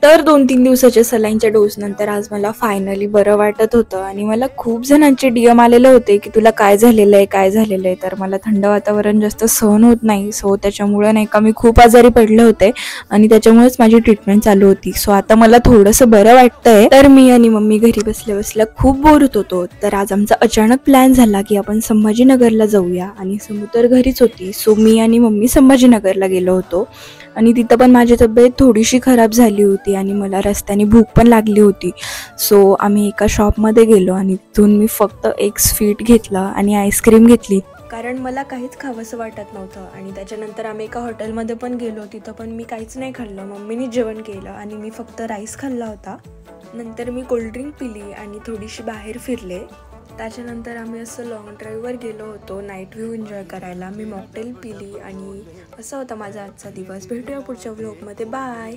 तर 2-3 दिवसाच्या सलाईनच्या डोसनंतर आज मला फायनली बरं वाटत होतं आणि मला खूप जणांचे DM आलेले होते की तुला काय झालेलं आहे, काय झालेलं आहे. तर मला थंड वातावरण जास्त सहन होत नाही. सो त्याच्यामुळे नाही का मी खूप आजारी पडले होते आणि त्याच्यामुळेच माझी ट्रीटमेंट चालू होती. सो आता मला थोडंसं बरं वाटतंय. तर मी आणि मम्मी घरी बसल्या बसल्या खूप बोर होत होतो. तर आज आमचा अचानक प्लॅन झाला की आपण संभाजीनगरला जाऊया आणि समू तर घरीच होती. सो मी आणि मम्मी संभाजीनगरला गेलो होतो आणि तिथं पण माझी तब्येत थोडीशी खराब झाली होती आणि मला रस्त्याने भूक पण लागली होती. सो आम्ही एका शॉपमध्ये गेलो आणि तिथून मी फक्त एक स्वीट घेतलं आणि आईस्क्रीम घेतली, कारण मला काहीच खावंसं वाटत नव्हतं. आणि त्याच्यानंतर आम्ही एका हॉटेलमध्ये पण गेलो. तिथं पण मी काहीच नाही खाल्लं, मम्मीने जेवण केलं आणि मी फक्त राईस खाल्ला होता. नंतर मी कोल्ड्रिंक पिली आणि थोडीशी बाहेर फिरले. त्याच्यानंतर आम्ही असं लॉंग ड्राईव्हवर गेलो होतो नाईट व्ह्यू एन्जॉय करायला. मी मॉकटेल पिली आणि असा होता माझा आजचा दिवस. भेटूया पुढच्या व्लॉगमध्ये. बाय.